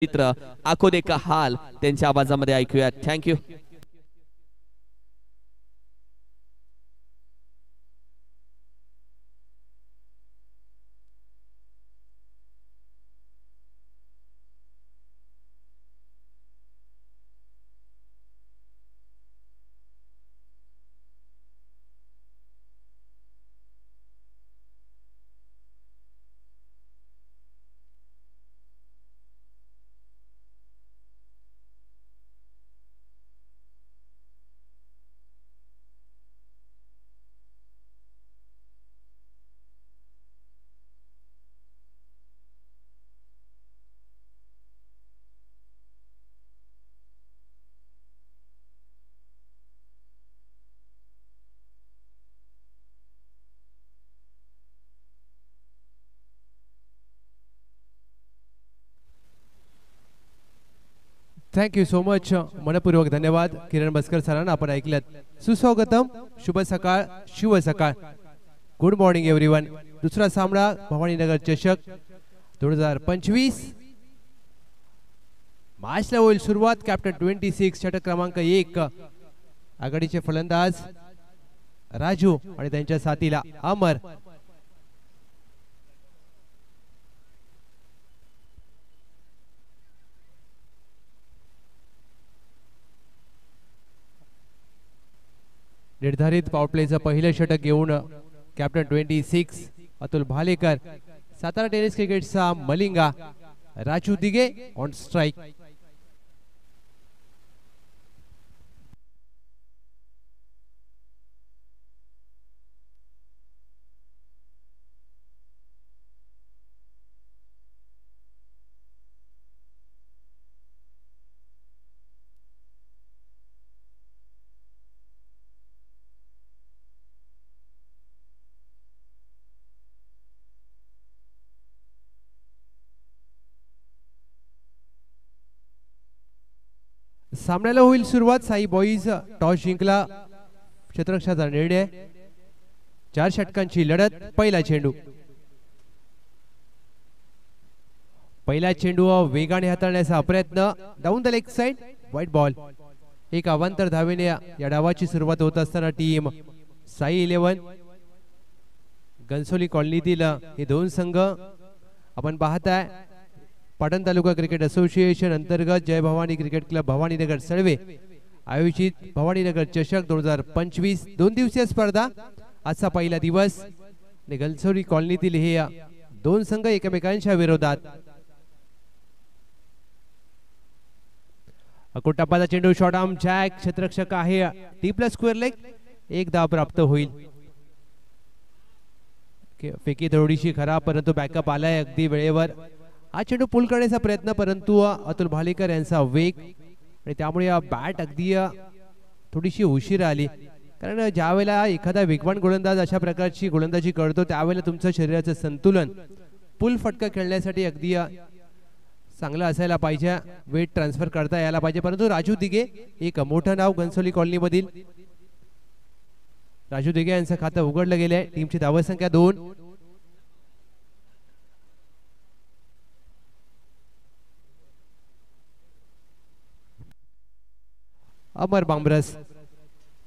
चित्र आखो देखा हाल त्यांच्या आवाजामध्ये ऐकूया. थँक्यू. Thank you so much. मनपूर्वक धन्यवाद किरण बस्कर सरांना. आपण ऐकल्यात. सुस्वागतम, शुभ सकाळ, शुभ सकाळ. Good morning everyone. दुसरा सामना भवानीनगर चषक 2025 मॅचला होईल सुरुवात. कॅप्टन 26 षटक क्रमांक 1 आघाडीचे फलंदाज राजू आणि त्यांच्या साथीला अमर. निर्धारित पॉवर प्लेचं पहिलं षटक घेऊन कॅप्टन 26 अतुल भालेकर. सातारा टेनिस क्रिकेटचा मलिंगा राजू दिगे ऑन स्ट्राइक. सामन्याला होईल सुरुवात. साई बॉईज टॉस जिंकला. क्षेत्ररक्षणाचा निर्णय. 4 षटकांची लढत. पहिला चेंडू. पहिला चेंडू वेगाने हाताळण्याचा प्रयत्न. Down the leg side. White ball. एक अवांतर धावेने या डावाची सुरुवात होत असताना टीम साई 11 घनसोली कॉलनीतील हे दोन संघ आपण पाहताय. पाटण तालुका क्रिकेट असोसिएशन अंतर्गत जय भवानी क्रिकेट क्लब भवानीनगर सळवे आयोजित भवानीनगर चषक 2025 2 दिवसीय स्पर्धा. आजचा पहिला दिवस. घनसोली कॉलनीतील हे दोन संघ एकमेकांच्या विरोधात. अकोटापाचा चेंडू. Short arm jack. क्षेत्ररक्षक आहे टीपला स्क्वेअर लेग. एक धाव प्राप्त होईल. फेकी थोडीशी खराब परंतु बॅकअप आलाय अगदी वेळेवर. हा चेंडू पुल करण्याचा प्रयत्न परंतु अतुल भालेकर यांचा वेग आणि त्यामुळे बॅट अगदी थोडीशी उशीर आली. कारण ज्या वेळेला एखादा वेगवान गोलंदाज अशा प्रकारची गोलंदाजी करतो त्यावेळेला तुमचं शरीराचं संतुलन पुल फटका खेळण्यासाठी अगदी चांगलं असायला पाहिजे. वेट ट्रान्सफर करता यायला पाहिजे. परंतु राजू दिगे एक मोठं नाव घनसोली कॉलनी मधील राजू दिगे यांचं खातं उघडलं गेलंय. टीमची धावसंख्या 2. अमर बांबरस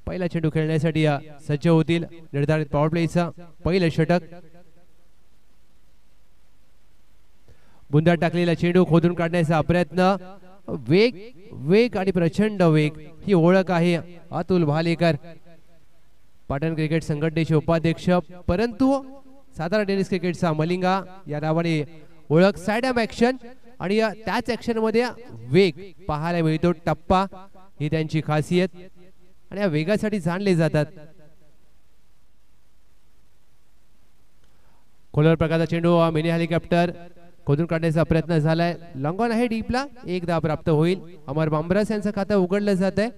पहिला चेंडू खेळण्यासाठी सज्ज होतील. निर्धारित पॉवर प्लेचा पहिलं षटक. बुंदा टाकलेला चेंडू खोदून काढण्याचा प्रयत्न. वेग वेग आणि प्रचंड वेग ही ओळख आहे अतुल भालेकर. पाटण क्रिकेट संघटनेचे उपाध्यक्ष परंतु सातारा टेनिस क्रिकेटचा मलिंगा या नावाने ओळख. साइड आर्म ऍक्शन आणि त्याच ऍक्शन मध्ये वेग पाहायला मिळतो. टप्पा ही त्यांची खासियत आणि या वेगासाठी जाणले जातात. खोलवर प्रकारचा चेंडू. मिनी हेलिकॉप्टर खोदून काढण्याचा प्रयत्न झालाय. लॉंग ऑन आहे डीपला. एक धाव प्राप्त होईल. अमर बांबरस यांचं खातं उघडलं जात आहे.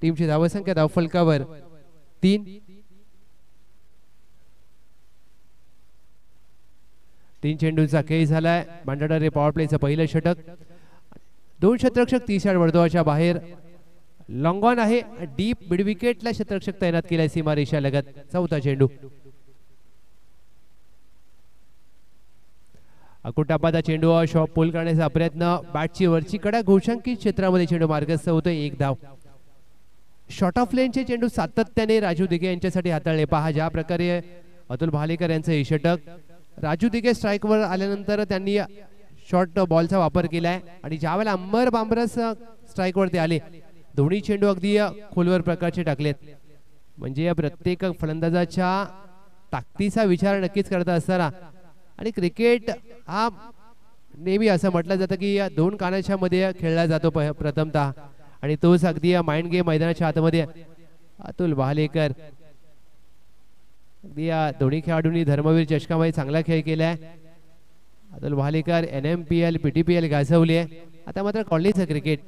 टीमची धावसंख्या धावफलकावर 3. 3 चेंडूंचा खेळ झालाय. मांडणारे पॉवर प्लेचं पहिलं षटक. 2 क्षेत्ररक्षक 30 यार्ड वर्तुळाच्या बाहेर. लॉंग ऑन आहे. डीप मिड विकेटला क्षेत्ररक्षक तैनात केलाय सीमारेषा लगत. चौथा चेंडू. अकुटापादा चेंडू शॉप पूल करण्याचा प्रयत्न, बॅटची वरची कडा घोषांकित क्षेत्रामध्ये चेंडू मार्गस्थ होतोय, एक धाव. शॉर्ट ऑफ लेनचे चेंडू सातत्याने राजू दिघे यांच्यासाठी हाताळले. पहा ज्या प्रकारे अतुल भालेकर यांचं हे षटक, राजू दिघे स्ट्राईकवर आल्यानंतर त्यांनी शॉर्ट बॉलचा वापर केलाय आणि ज्यावेळेला अंबर बांबरस स्ट्राईकवरती आले, दोन्ही चेंडू अगदी खोलवर प्रकारचे टाकलेत. म्हणजे प्रत्येक फलंदाजाच्या ताकदीचा विचार नक्कीच करत असताना, आणि क्रिकेट हा नेहमी असं म्हटलं जातं की दोन कानाच्या मध्ये खेळला जातो प्रथमतः, आणि तोच अगदी माइंड गेम मैदानाच्या आतमध्ये. अतुल भालेकर अगदी या दोन्ही खेळाडूंनी धर्मवीर चषकामध्ये चांगला खेळ केलाय. अतुल भालेकर NMPL PTPL गाजवली आहे, आता मात्र कॉलनीचं क्रिकेट.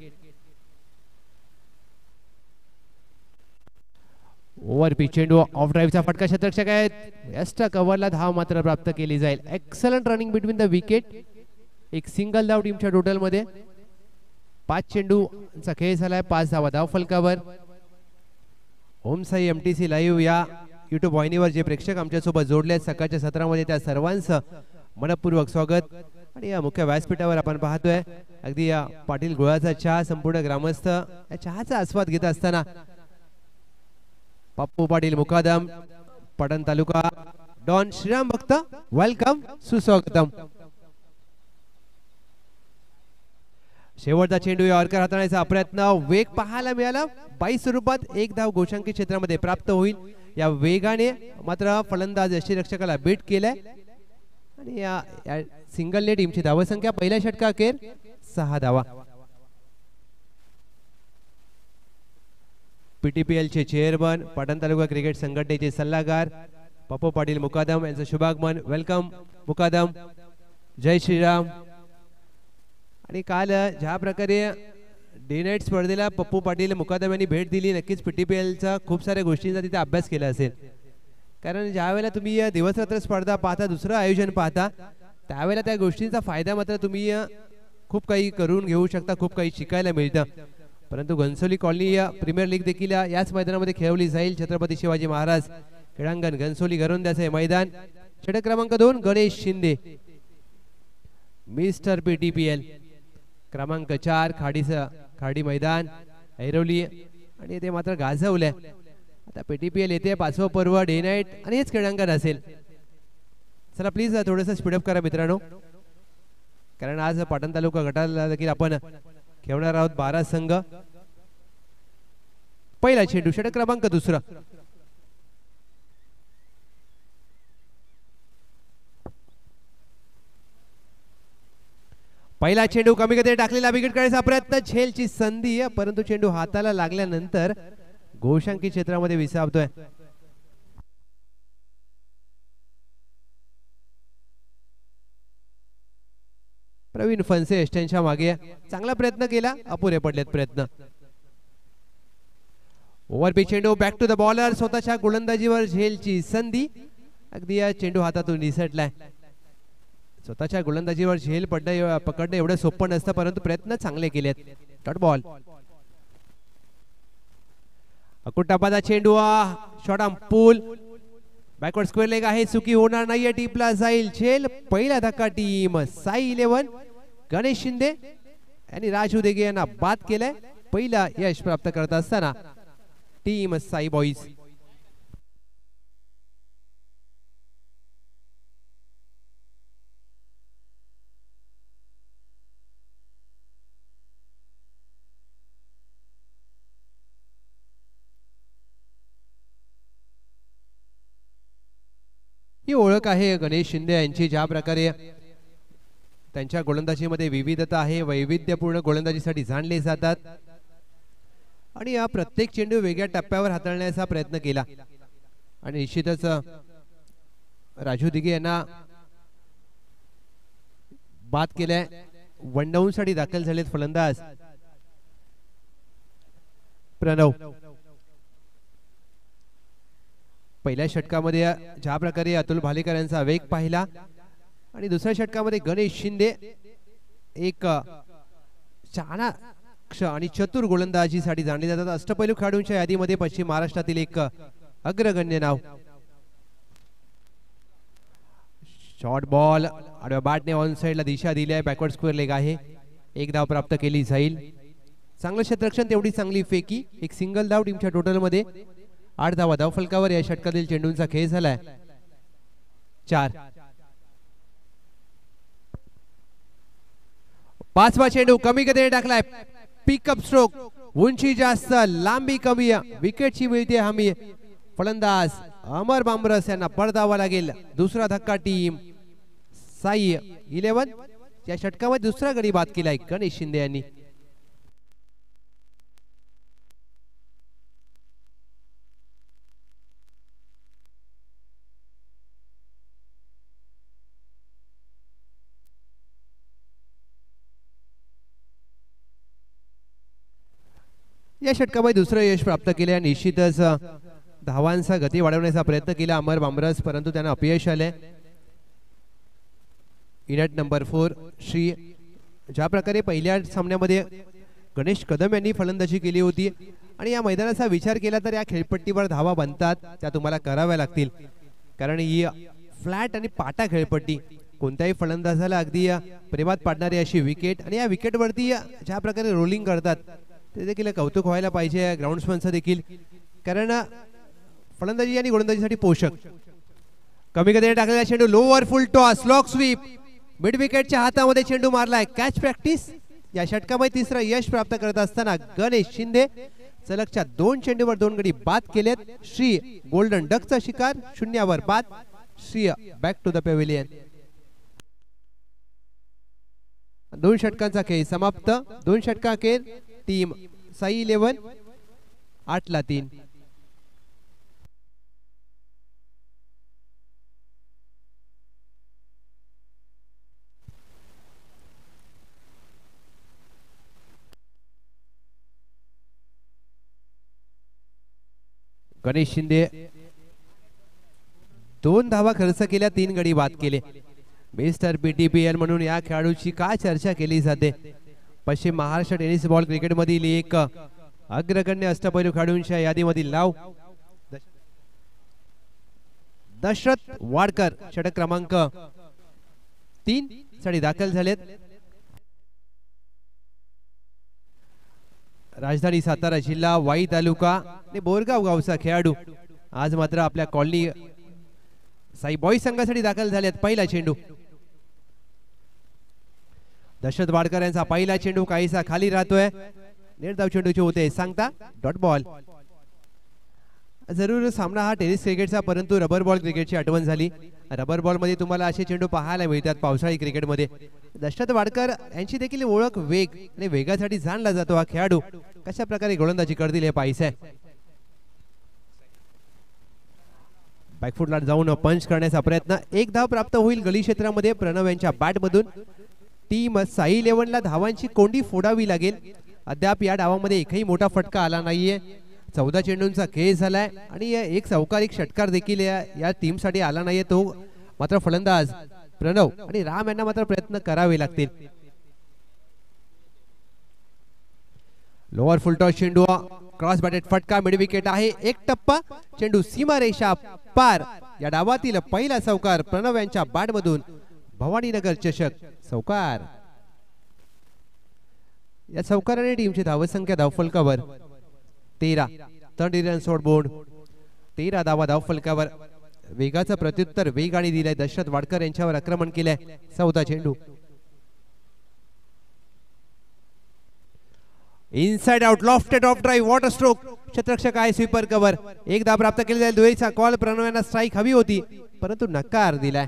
ओव्हर पिच चेंडू ऑफ ड्राईव्हचा फटका क्षेत्ररक्षक आहेत, बेस्ट कव्हरला धाव मात्र प्राप्त केली जाईल. Excellent running between the wicket, एक सिंगल धाव टीमच्या टोटल मध्ये. 5 चेंडूचा खेळ झालाय, 5 धावा धाव फलकावर. ओम साई MTC लाईव्ह या युट्यूब वाहिनीवर जे प्रेक्षक आमच्यासोबत जोडले आहेत सकाळच्या सत्रामध्ये, त्या सर्वांचं मनपूर्वक स्वागत. आणि या मुख्य व्यासपीठावर आपण पाहतोय अगदी या पाटील गुळाचा चहा संपूर्ण ग्रामस्थ या चहाचा आस्वाद घेत असताना पप्पू पाटील मुकादम, पटण तालुका, डॉन श्रीराम भक्त, वेलकम, सुस्वागतम. शेवटचा चेंडू यॉर्कर हाताळण्याचा प्रयत्न, वेग पाहायला मिळाला. 22 स्वरूपात एक धाव घोषांकित क्षेत्रामध्ये प्राप्त होईल. या वेगाने मात्र फलंदाज यष्टीरक्षकाला बीट केलाय आणि या सिंगलने टीमची धावसंख्या पहिल्या षटका अखेर 6 धावा. PTPL चे चेअरमन, पाटण तालुका क्रिकेट संघटनेचे सल्लागार पप्पू पाटील मुकादम यांचं शुभागमन. वेलकम मुकादम, जय श्रीराम. आणि काल ज्या प्रकारे डे नाईट स्पर्धेला पप्पू पाटील मुकादम यांनी भेट दिली, नक्कीच PTPLचा खूप साऱ्या गोष्टींचा तिथे अभ्यास केला असेल. कारण ज्या वेळेला तुम्ही दिवसरात्र स्पर्धा पाहता, दुसरं आयोजन पाहता, त्यावेळेला त्या गोष्टींचा फायदा मात्र तुम्ही खूप काही करून घेऊ शकता, खूप काही शिकायला मिळतं. परंतु घनसोली कॉलनी प्रीमियर लीग देखील याच मैदानामध्ये खेळवली जाईल. छत्रपती शिवाजी महाराज क्रीडांगण, घनसोली घरोंद्याचे मैदान. षटक क्रमांक 2 गणेश शिंदे, मिस्टर PTPL. क्रमांक 4 खाडी मैदान ऐरोली, आणि ते मात्र गाजवलंय. आता PTPL येते 5वं पर्व डे नाईट आणि हेच क्रीडांगण असेल. चला प्लीज थोडंसं स्पीडअप करा मित्रांनो, कारण आज पाटण तालुका गटाला देखील आपण खेळणार आहोत 12 संघ. पहिला चेंडू षटक क्रमांक 2. पहिला चेंडू कमी गतीने टाकलेला, विकेट काढण्याचा प्रयत्न, झेलची संधी, परंतु चेंडू हाताला लागल्यानंतर घोषांकित क्षेत्रामध्ये विसावतोय. प्रवीण फनसे एस्टनच्या मागे चांगला प्रयत्न केला, अपुरे पडलेत प्रयत्न. ओव्हर पिच चेंडू, बॅक टू द बॉलर, स्वतःच्या गोलंदाजीवर झेलची संधी. अगदी या चेंडू हातातून निसटलाय. स्वतःच्या गोलंदाजीवर झेल पकडणं एवढं सोपं नसतं, परंतु प्रयत्न चांगले केलेत. Dot ball. अकुटापादा चेंडू, short arm pull, backward square leg आहे, चुकी होणार नाहीये, टीपला जाईल झेल. पहिला धक्का टीम साई 11 गणेश शिंदे आणि राजू दिघे यांना बाद केलंय. पहिला यश प्राप्त करत असताना टीम साई बॉईज. ही ओळख आहे गणेश शिंदे यांची, ज्या प्रकारे त्यांच्या गोलंदाजीमध्ये विविधता आहे, वैविध्यपूर्ण गोलंदाजीसाठी जाणले जातात आणि या प्रत्येक चेंडू वेगळ्या टप्प्यावर हाताळण्याचा प्रयत्न केला. आणि निश्चितच राजू दिघे यांना बाद केलाय. वन डाऊन साठी दाखल झालेत फलंदाज प्रणव. पहिल्या षटकामध्ये ज्या प्रकारे अतुल भालेकर यांचा वेग पाहिला आणि दुसऱ्या षटकामध्ये गणेश शिंदे एक चाणाक्ष आणि चतुर गोलंदाजीसाठी जाणले जातात. अष्टपैलू खेळाडूंच्या यादीमध्ये पश्चिम महाराष्ट्रातील एक अग्रगण्य नाव. शॉर्ट बॉल आडव्या बॅटने ऑन साइडला दिशा दिली आहे. बॅकवर्ड स्क्वेअर लेग आहे. एक धाव प्राप्त केली जाईल. चांगलं क्षेत्ररक्षण, तेवढी चांगली फेकी. एक सिंगल धाव टीमच्या टोटल मध्ये. 8 धावा धावफलकावर. या षटकातील चेंडूंचा खेळ झालाय 4. 5वा चेंडू कमी गतीने टाकलाय. पिकअप स्ट्रोक, उंची जास्त, लांबी कमी, विकेटची मिळते हमी. फलंदाज अमर बामरस यांना पडदावा लागेल. दुसरा धक्का टीम साई 11 या षटकामध्ये दुसरा गडी बाद केलाय गणेश शिंदे यांनी. या षटकामध्ये दुसरं यश प्राप्त केले. निश्चितच धावांचा गती वाढवण्याचा प्रयत्न केला अमर बामरस, परंतु त्यांना अपयश आले. इनट नंबर 4 श्री. ज्या प्रकारे पहिल्या सामन्यामध्ये गणेश कदम यांनी फलंदाजी केली होती आणि या मैदानाचा विचार केला तर या खेळपट्टीवर धावा बनतात त्या तुम्हाला कराव्या लागतील, कारण ही फ्लॅट आणि पाटा खेळपट्टी कोणत्याही फलंदाजाला अगदी प्रेमात पाडणारी अशी विकेट. आणि या विकेटवरती ज्या प्रकारे रोलिंग करतात ते देखील कौतुक व्हायला पाहिजे ग्राउंड्समनचं देखील, कारण फलंदाजी आणि गोलंदाजीसाठी पोषक. कमी गतीने टाकलेला चेंडू lower full toss, lap sweep, mid विकेटच्या हातामध्ये चेंडू मारलाय. Catch practice. या षटकामध्ये तिसरं यश प्राप्त करत असताना गणेश शिंदे सलगच्या 2 चेंडूवर 2 गडी बाद केलेत. श्री गोल्डन डकचा शिकार, 0 बाद. Shri back to the pavilion. 2 षटकांचा खेळ समाप्त. 2 षटकांखेर टीम साई 11 8-3. गणेश शिंदे 2 धावा खर्च केल्या, 3 गडी बाद केले. मिस्टर PTPL म्हणून या खेळाडूची का चर्चा केली जाते. पश्चिम महाराष्ट्र टेनिस बॉल क्रिकेट मधील एक अग्रगण्य अष्टपैलू खेळाडूंच्या यादीमधील नाव. दशरथ वाडकर षटक क्रमांक 3 साठी दाखल झालेत. राजधानी सातारा जिल्हा, वाई तालुका आणि बोरगाव गावचा खेळाडू आज मात्र आपल्या कॉलनी साई बॉईज संघासाठी दाखल झालेत. पहिला चेंडू दशरथ वाडकर यांचा पहिला चेंडू काहीसा खाली राहतोय. निर्धाव चेंडूचे होते सांगता डॉट बॉल. जरूर सामना हा टेनिस क्रिकेटचा, परंतु रबर बॉल क्रिकेटची आठवण झाली. रबर बॉल मध्ये तुम्हाला असे चेंडू पाहायला मिळतात पावसाळी क्रिकेटमध्ये. दशरथ वाडकर यांची देखील ओळख वेग आणि वेगासाठी जाणला जातो. हा खेळाडू कशा प्रकारे गोलंदाजी करतील हे पाहायचंय. बॅकफुटला जाऊन पंच करण्याचा प्रयत्न. 1 धाव प्राप्त होईल गली क्षेत्रामध्ये प्रणव यांच्या बॅट मधून. टीम साई 11 ला धावांची कोंडी फोडावी लागेल. अद्याप या डावामध्ये एकही मोठा फटका आला नाहीये. 14 चेंडूंचा खेळ झालाय आणि एक चौकारिक षटकार देखील या टीम साठी आला नाहीये. तो मात्र फलंदाज प्रणव आणि राम यांना मात्र प्रयत्न करावे लागतील. लोअर फुलटॉस चेंडू, क्रॉस बॅटेड फटका, मिड विकेट आहे. 1 टप्पा, चेंडू सीमारेषा पार. या डावातील पहिला चौकार प्रणव यांच्या बॅट मधून. भवानीनगर चषक चौकार. या चौकाराने टीमची धावसंख्या धावफलकावर 13. थर्ड रन सोड बोर्ड. 13 धावा धावफलकावर. वेगाचं प्रत्युत्तर वेगाने दिलंय. दशरथ वाडकर यांच्यावर आक्रमण केलंय. 14 चेंडू inside out, lofted off drive, what a stroke. क्षेत्ररक्षक आहे, स्वीपर कव्हर. 1 धाव प्राप्त केली जाईल. दुहेरीचा कॉल. प्रणव यांना स्ट्राईक हवी होती परंतु नकार दिलाय.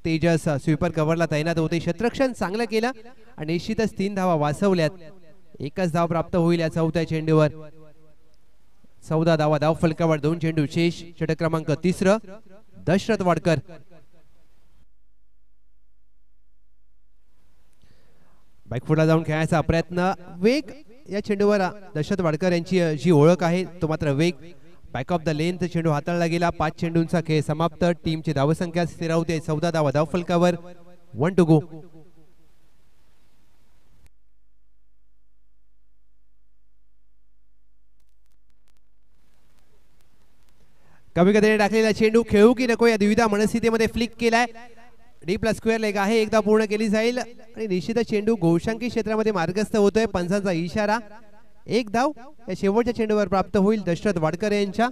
तेजस स्वीपर कव्हरला तैनात होते. क्षेत्ररक्षण चांगलं केलं आणि निश्चितच 3 धावा वाचवल्यात. 1च धाव प्राप्त होईल या 4थ्या चेंडूवर. 14 धावा धावफलकावर. 2 चेंडू शेष. षटक क्रमांक 3 दशरथ वाडकर. बॅकफुटला जाऊन खेळायचा प्रयत्न. वेग या चेंडूवर दशरथ वाडकर यांची जी ओळख आहे तो मात्र वेग. बॅक ऑफ द लेंथ चेंडू हाताळला गेला. 5 चेंडूंचा खेळ समाप्त. टीमची धावसंख्या स्थिरावते. 14 धावा धावफलकावर. 1 टू गो. कमी गतीने टाकलेला चेंडू खेळू की नको या द्विधा मनस्थितीमध्ये फ्लिक केलाय. डी प्लस स्क्वेअर लेग आहे, एकदा पूर्ण केली जाईल आणि निश्चितच चेंडू गोशांकी क्षेत्रामध्ये मार्गस्थ होतोय. पंचांचा इशारा. एक धाव या शेवटच्या चेंडूवर प्राप्त होईल दशरथ वाडकर यांच्या.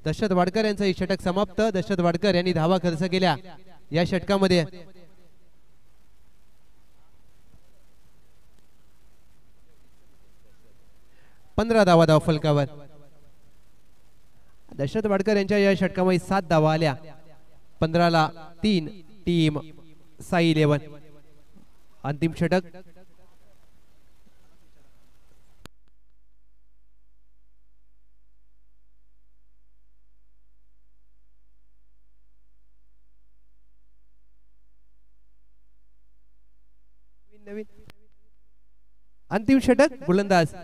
दशरथ वाडकर यांचं हे षटक समाप्त. दशरथ वाडकर यांनी धावा खर्च केल्या या षटकामध्ये. पंधरा धावा धाव फलकावर. दशरथ वाडकर यांच्या या षटकामध्ये 7 धावा आल्या. 15ला 3 टीम साई 11. अंतिम षटक. अंतिम षटक गोलंदाज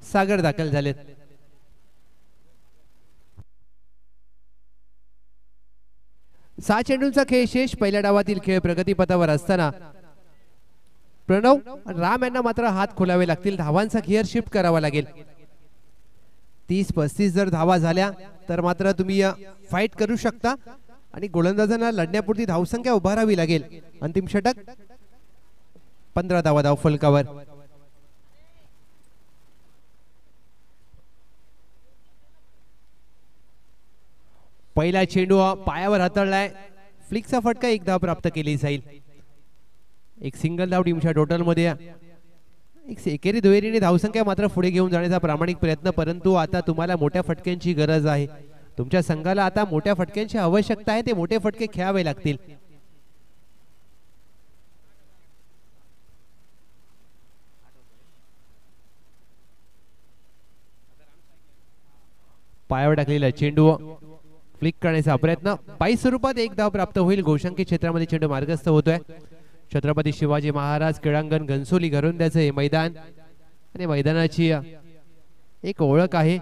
सागर दाखल झालेत. सहा चेंडूंचा खेळ शेष. पहिल्या डावातील खेळ प्रगतीपथावर असताना प्रणव राम यांना मात्र हात खोलावे लागतील. धावांचा गिअर शिफ्ट करावा लागेल. 30-35 जर धावा झाल्या तर मात्र तुम्ही फाईट करू शकता आणि गोलंदाजांना लढण्यापुरती धावसंख्या उभारावी लागेल. अंतिम षटक. 15 धावा धाव फलकावर. पहिला चेंडू पायावर हाताळलाय. फ्लिकचा फटका. एक धाव प्राप्त केली जाईल. एक सिंगल धाव टीमच्या टोटल मध्ये. एक एकेरी दुहेरीने धावसंख्या मात्र पुढे घेऊन जाण्याचा प्रामाणिक प्रयत्न. परंतु आता तुम्हाला मोठ्या फटक्यांची गरज आहे. तुमच्या संघाला आता मोठ्या फटक्यांची आवश्यकता आहे. ते मोठे फटके खेळावे लागतील. पायावर टाकलेला चेंडू फ्लिक करण्याचा प्रयत्न. 22 स्वरूपात एक धाव प्राप्त होईल. गोशांकी क्षेत्रामध्ये चेंडू मार्गस्थ होतोय. छत्रपती शिवाजी महाराज क्रीडांगण घनसोली घरुंद्याचं हे मैदान आणि मैदानाची एक ओळख आहे.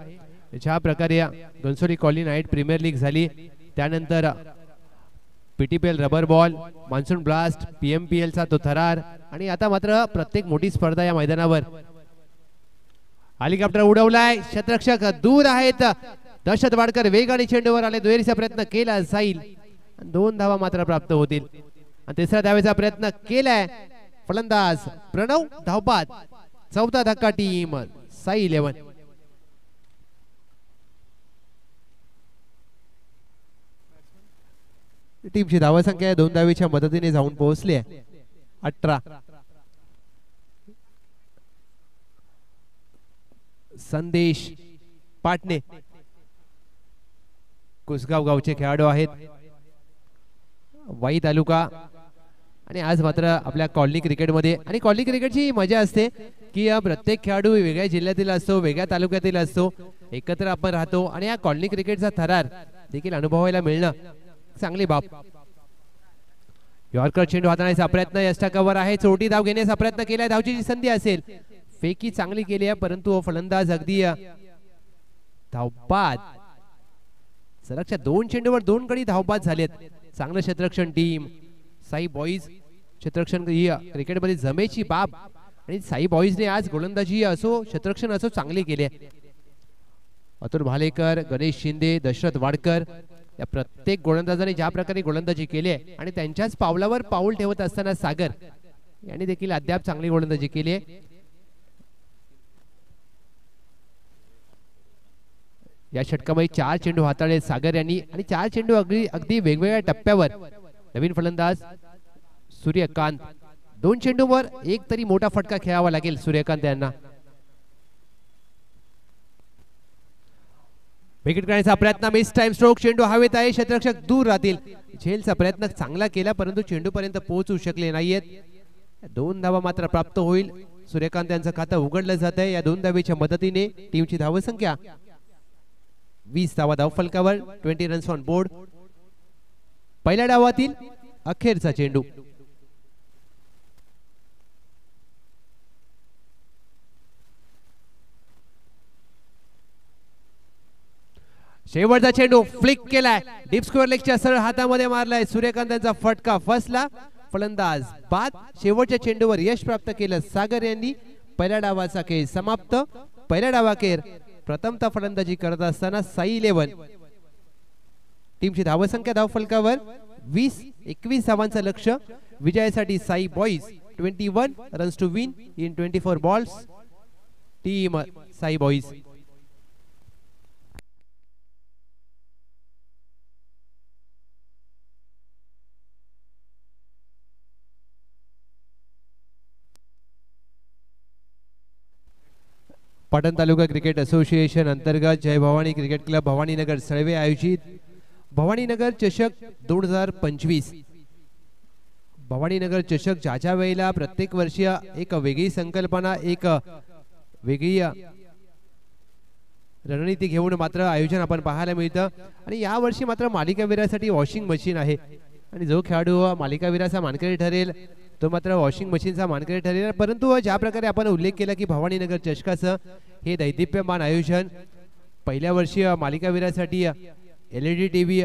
ज्या प्रकारे Ghansoli colony night premier league झाली, त्यानंतर PTPL rubber ball, monsoon blast, PMPL चा तो थरार आणि आता मात्र प्रत्येक मोठी स्पर्धा या मैदानावर. हेलिकॉप्टर उडवलाय. क्षेत्ररक्षक दूर आहेत. दशरथ वाडकर वेगाने चेंडूवर आले. दुहेरीचा प्रयत्न केला जाईल. 2 धावा मात्र प्राप्त होतील. आणि तिसऱ्या धावेचा प्रयत्न केलाय फलंदाज प्रणव. धावबाद. 4था धक्का टीम साई 11. टीमची धावसंख्या 2 धावेच्या मदतीने जाऊन पोहोचली आहे 18. संदेश पाटणे कुसगाव गावचे खेळाडू आहेत. वाई तालुका. आणि आज मात्र आपल्या कॉलनी क्रिकेटमध्ये आणि कॉलनी क्रिकेटची मजा असते की प्रत्येक खेळाडू वेगळ्या जिल्ह्यातील असतो, वेगळ्या तालुक्यातील असतो, एकत्र आपण राहतो आणि या कॉलनी क्रिकेटचा थरार देखील अनुभवायला मिळणं चांगली बाब. यॉर्कर चेंडू हाताळण्याचा प्रयत्न यष्टकावर आहे. चोटी धाव घेण्याचा प्रयत्न केलाय. धावची संधी असेल. फेकी चांगली केली आहे परंतु फलंदाज अगदी धावबाद. सलगच्या 2 चेंडूवर 2 गडी धावबाद झालेत. चांगलं क्षेत्ररक्षण टीम साई बॉईज. क्षेत्ररक्षण क्रिकेटमध्ये जमेची बाब आणि साई बॉईजने आज गोलंदाजी असो क्षेत्ररक्षण असो चांगली केली आहे. अतुल भालेकर, गणेश शिंदे, दशरथ वाडकर या प्रत्येक गोलंदाजाने ज्या प्रकारे गोलंदाजी केली आहे आणि त्यांच्याच पावलावर पाऊल ठेवत असताना सागर यांनी देखील अद्याप चांगली गोलंदाजी केली आहे. या षटकामध्ये 4 चेंडू हाताळले सागर यांनी आणि 4 चेंडू अगदी वेगवेगळ्या टप्प्यावर. नवीन फलंदाज सूर्यकांत. 2 चेंडूवर एक तरी मोठा फटका खेळावा लागेल सूर्यकांत यांना. विकेट काढण्याचा प्रयत्न. Miss time stroke. चेंडू हवेत आहे. क्षेत्ररक्षक दूर राहतील. झेलचा प्रयत्न चांगला केला परंतु चेंडू पर्यंत पोहोचू शकले नाहीयेत. 2 धावा मात्र प्राप्त होईल. सूर्यकांत यांचं खातं उघडलं जात आहे. या 2 धावेच्या मदतीने टीमची धावसंख्या 20 धावा धाव फलकावर. 20 रन्स ऑन बोर्ड. पहिल्या डावातील अखेरचा चेंडू. शेवटचा चेंडू फ्लिक केलाय. डीप स्क्वेअर लेगच्या सरळ हातामध्ये मारलाय. सूर्यकांत यांचा फटका फसला. फलंदाज बाद. शेवटच्या चेंडूवर यश प्राप्त केलं सागर यांनी. पहिल्या डावाचा खेळ समाप्त. पहिल्या डावाखेर प्रथमतः फलंदाजी करत असताना साई 11 टीमची धावसंख्या धावफलकावर 20-21 धावांचं लक्ष्य विजयासाठी Sai boys 21 runs to win in 24 balls team Sai boys. Patan taluka cricket association अंतर्गत जय भवानी क्रिकेट क्लब भवानीनगर सळवे आयोजित भवानीनगर चषक 2025. भवानीनगर चषक ज्याच्या वेळेला प्रत्येक वर्षी एक वेगळी संकल्पना एक वेगळी रणनीती घेऊन मात्र आयोजन आपण पाहायला मिळतं. आणि या वर्षी मात्र मालिकावीरासाठी वॉशिंग मशीन आहे आणि जो खेळाडू मालिकावीराचा मानकरी ठरेल तो मात्र वॉशिंग मशीनचा मानकरी ठरेल. परंतु ज्या प्रकारे आपण उल्लेख केला की भवानीनगर चषकाचं हे दैदिप्यमान आयोजन पहिल्या वर्षी मालिकावीरासाठी LED टीव्ही,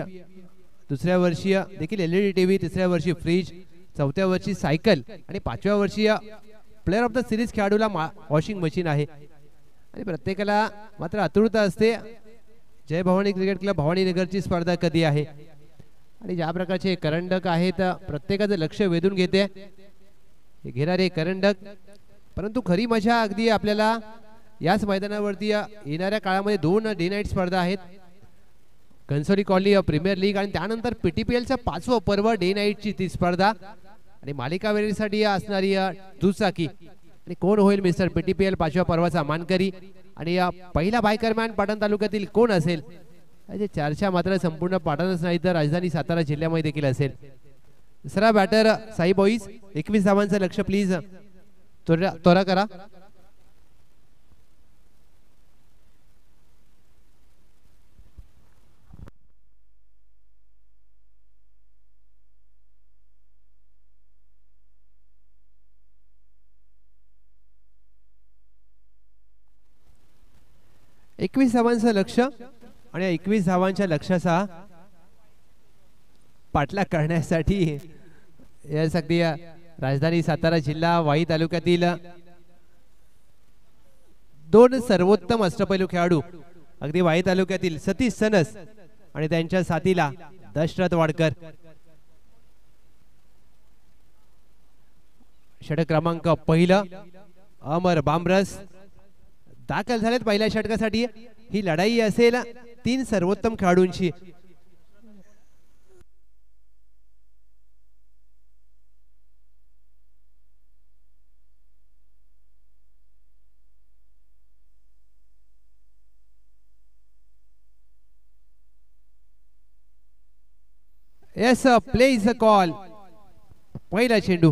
दुसऱ्या वर्षी देखील LED टीव्ही, तिसऱ्या वर्षी फ्रीज, चौथ्या वर्षी सायकल आणि पाचव्या वर्षी प्लेअर ऑफ द सिरीज खेळाडूला वॉशिंग मशीन आहे. आणि प्रत्येकाला मात्र आतुरता असते जय भवानी क्रिकेट क्लब भवानीनगरची स्पर्धा कधी आहे. आणि ज्या प्रकारचे करंडक आहेत प्रत्येकाचं लक्ष वेधून घेते घेणारे करंडक. परंतु खरी मजा अगदी आपल्याला याच मैदानावरती येणाऱ्या काळामध्ये 2 डे नाईट स्पर्धा आहेत. घनसोली कॉलनी प्रीमियर लीग आणि त्यानंतर PTPLचं 5वं पर्व डे नाईटची ती स्पर्धा आणि मालिकावीरासाठी असणारी दुचाकी. आणि कोण होईल मिस्टर PTPL 5व्या पर्वाचा मानकरी आणि पहिला बायकरमॅन पाटण तालुक्यातील कोण असेल याची चर्चा मात्र संपूर्ण पाटणच नाही तर राजधानी सातारा जिल्ह्यामध्ये देखील असेल. दुसरा बॅटर साई बॉईज 21 धावांचं लक्ष प्लीज त्वरा करा. एकवीस धावांचं लक्ष आणि 21 धावांच्या लक्षाचा पाठलाग करण्यासाठी यासाठी राजधानी सातारा जिल्हा वाई तालुक्यातील 2 सर्वोत्तम अष्टपैलू खेळाडू अगदी वाई तालुक्यातील सतीश सनस आणि त्यांच्या साथीला दशरथ वाडकर. षटक क्रमांक पहिलं अमर बामरस दाखल झालेत पहिल्या षटकासाठी. ही लढाई असेल 3 सर्वोत्तम खेळाडूंची. Yes play is a call. पहिला चेंडू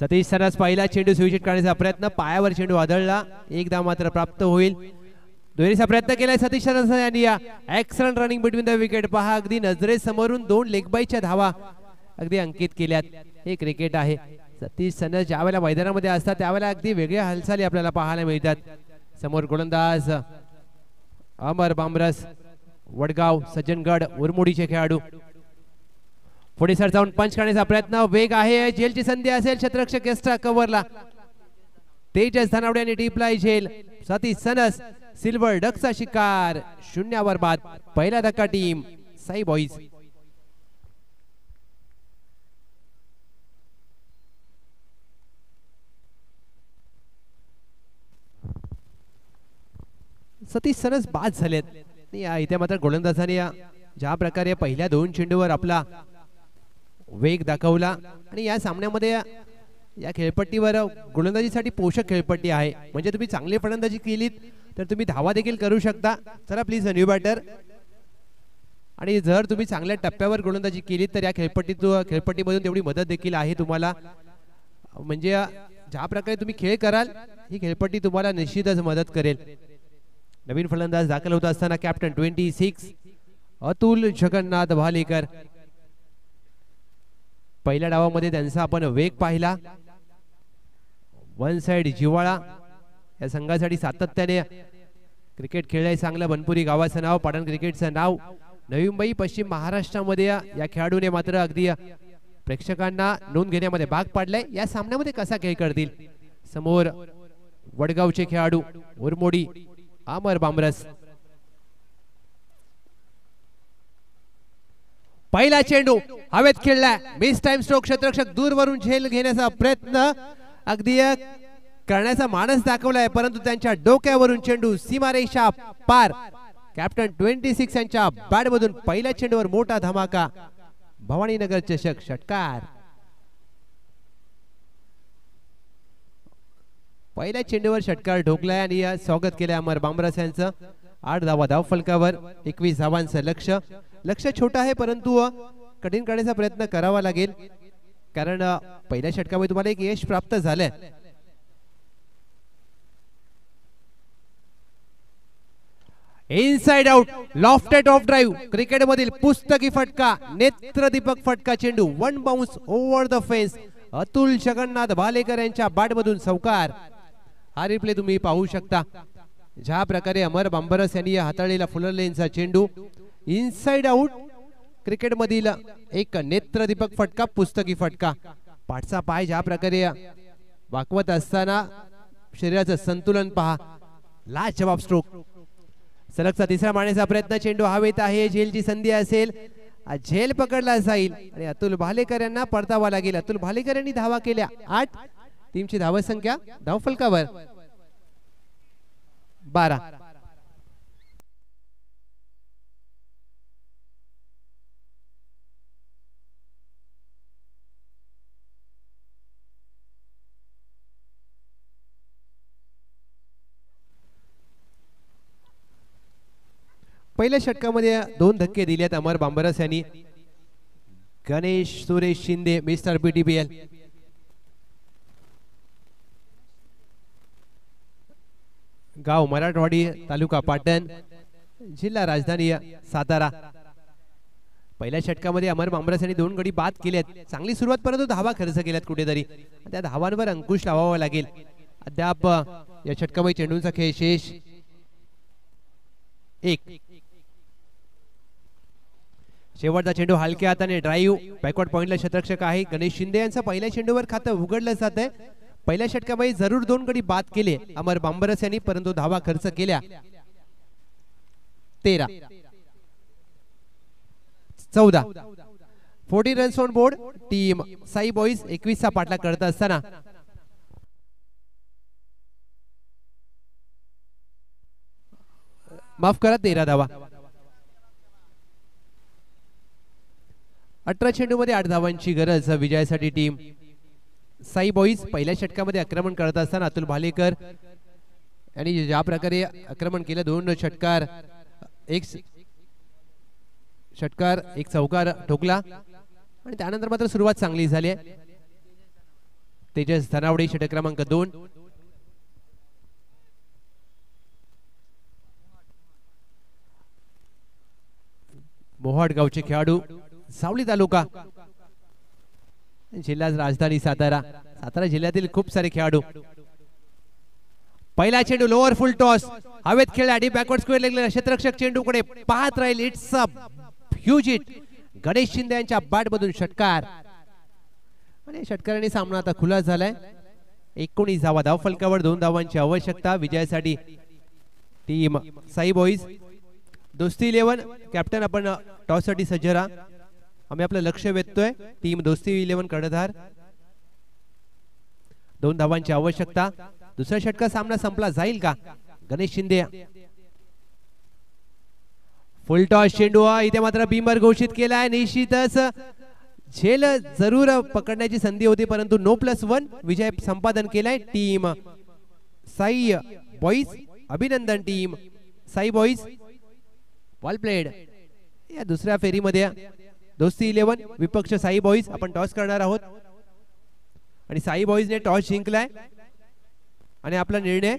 सतीश सरास पहिला चेंडू सुविचित करण्याचा प्रयत्न पायावर चेंडू आदळला. एक धाव मात्र प्राप्त होईल. दुहेरीचा प्रयत्न केलाय सतीश सरास यांनी. Excellent running between the wicket. पहा अगदी नजरेसमोरून 2 लेगबाईच्या धावा अगदी अंकित केल्यात. हे क्रिकेट आहे. सतीश सनस ज्यावेळेला मैदानामध्ये असतात त्यावेळेला अगदी वेगळ्या हालचाली आपल्याला पाहायला मिळतात. समोर गोलंदाज अमर बामरस वडगाव सज्जनगड उरमुडीचे खेळाडू. पुढे सर जाऊन पंच करण्याचा प्रयत्न. वेग आहे. झेलची संधी असेल. क्षेत्ररक्षक एक्स्ट्रा कव्हरला. तेजस धनावडे आणि टिपलाय झेल. सतीश सनस सिल्वर डकचा शिकार. 0 बाद. पहिला धक्का team Sai boys. Satish sons बाद झालेत. इथे मात्र गोलंदाजाने ज्या प्रकारे पहिल्या 2 चेंडूवर आपला वेग दाखवला आणि या सामन्यामध्ये या खेळपट्टीवर गोलंदाजीसाठी पोषक खेळपट्टी आहे. म्हणजे तुम्ही चांगली फलंदाजी केलीत तर तुम्ही धावा देखील करू शकता. चला प्लीज न्यू बॅटर. आणि जर तुम्ही चांगल्या टप्प्यावर गोलंदाजी केलीत तर या खेळपट्टीमधून तेवढी मदत देखील आहे तुम्हाला. म्हणजे ज्या प्रकारे तुम्ही खेळ कराल ही खेळपट्टी तुम्हाला निश्चितच मदत करेल. नवीन फलंदाज दाखल होत असताना कॅप्टन 26 अतुल जगन्नाथ भालेकर. पहिल्या डावामध्ये त्यांचा आपण वेग पाहिला. 1 साइड जिवाळा. या संघासाठी सातत्याने क्रिकेट खेळलंय चांगलं. बनपुरी गावाचं नाव पाटण क्रिकेटचं नाव नवी मुंबई पश्चिम महाराष्ट्रामध्ये या खेळाडूने मात्र अगदी प्रेक्षकांना नोंद घेण्यामध्ये भाग पाडलाय. या सामन्यामध्ये कसा खेळ करतील समोर वडगावचे खेळाडू उरमोडी अमर बांबरस. पहिला चेंडू हवेत खेळलाय, मिस टाइम स्ट्रोक. क्षेत्ररक्षक दूरवरून झेल घेण्याचा प्रयत्न अगदी करण्याचा मानस दाखवलाय, परंतु त्यांच्या डोक्यावरून चेंडू सीमारेषा पार. कॅप्टन 26 यांच्या बॅटमधून पहिल्या चेंडूवर मोठा धमाका. भवानीनगर चषक षटकार. पहिल्या चेंडूवर षटकार ठोकलाय आणि स्वागत केलंय अमर बांबरस यांचं. 8 धावा धाव फलकावर, 21 धावांचं लक्ष छोटं आहे, परंतु कठीण करण्याचा प्रयत्न करावा लागेल, कारण पहिल्या षटकामध्ये तुम्हाला एक यश प्राप्त झालंय. Inside out, lofted off drive. Cricket मधील पुस्तकी फटका, नेत्रदीपक फटका. चेंडू 1 bounce over the fence. Atul Jagannath Bhalekar यांच्या बॅटमधून चौकार. हा रिप्ले तुम्ही पाहू शकता, ज्या प्रकारे अमर बांबरस यांनी हाताळलेला फुलर लेनचा चेंडू. इनसाइड आउट, क्रिकेट मधील एक नेत्रदीपक फटका, पुस्तकी फटका. पाठचा पाय ज्या प्रकारे वाकवत असताना शरीराचं संतुलन पहा. लाजवाब स्ट्रोक. सलगचा तिसरा मारण्याचा प्रयत्न. चेंडू हवेत आहे, झेलची संधी असेल, झेल पकडला जाईल आणि अतुल भालेकर यांना परतावा लागेल. अतुल भालेकर यांनी धावा केल्या 8. टीमची धाव संख्या धावफलकावर 12. पहिल्या षटकामध्ये 2 धक्के दिलेत अमर बांबरस यांनी. गणेश सुरेश शिंदे मिस्टर PTPL, गाव मराठवाडी, तालुका पाटण, जिल्हा राजधानी सातारा. पहिल्या षटकामध्ये अमर बांबरस यांनी 2 गडी बाद केलेत. चांगली सुरुवात, परंतु धावा खर्च केल्यात कुठेतरी. त्या धावांवर अंकुश लावावा लागेल. अद्याप या षटकामध्ये चेंडूंचा खेळ शेष 1. शेवटचा चेंडू हलक्या हाताने ड्राईव्ह. बॅकवर्ड पॉइंटला क्षेत्ररक्षक आहे गणेश शिंदे यांचा. पहिल्या चेंडूवर खातं उघडलं जात आहे. पहिल्या षटकामध्ये जरूर 2 गडी बाद केले अमर बांबरस यांनी, परंतु धावा खर्च केल्या 13. 14. 40 runs on board. Team Sai boys 21 चा पाठलाग करत असताना माफ करा 13 धावा. 18 चेंडू मध्ये 8 धावांची गरज विजयासाठी टीम साई बॉईज. पहिल्या षटकामध्ये आक्रमण करत असताना अतुल भालेकर आणि ज्या प्रकारे आक्रमण केलं, 2 षटकार, 1 षटकार, 1 चौकार ठोकला आणि त्यानंतर मात्र सुरुवात चांगली झाली आहे. तेजस धनावडे षटक क्रमांक 2. मोहाड गावचे खेळाडू, सावली तालुका, जिल्हा राजधानी सातारा. सातारा जिल्ह्यातील खूप सारे खेळाडू. पहिला चेंडू लोअर फुल टॉस, हवेत खेळला, डीप बॅकवर्ड स्क्वेअर लागलेला. क्षेत्ररक्षक चेंडूकडे पाहत राहील. It's a huge hit. Ganesh Shinde यांच्या बॅटमधून षटकार आणि षटकाराने सामना आता खुला झालाय. 19 धावा धाव फलकावर, 2 धावांची आवश्यकता विजयासाठी टीम साई बॉईज. दोस्ती 11 कॅप्टन, आपण टॉस साठी सज्ज राहा. आम्ही आपलं लक्ष वेधतोय. टीम दोस्ती 11 कर्णधार. 2 धावांची आवश्यकता. दुसऱ्या षटका सामना संपला जाईल का? गणेश शिंदे. फुल टॉस चेंडू इथे मात्र बिमर घोषित केलाय. निश्चितच झेल जरूर पकडण्याची संधी होती, परंतु No+1 विजय संपादन केलाय टीम साई बॉईज. अभिनंदन team Sai boys. Ball played. या दुसऱ्या फेरीमध्ये दोस्ती 11 विपक्ष साई बॉईज. आपण टॉस करणार आहोत आणि साई बॉईजने टॉस जिंकलाय आणि आपला निर्णय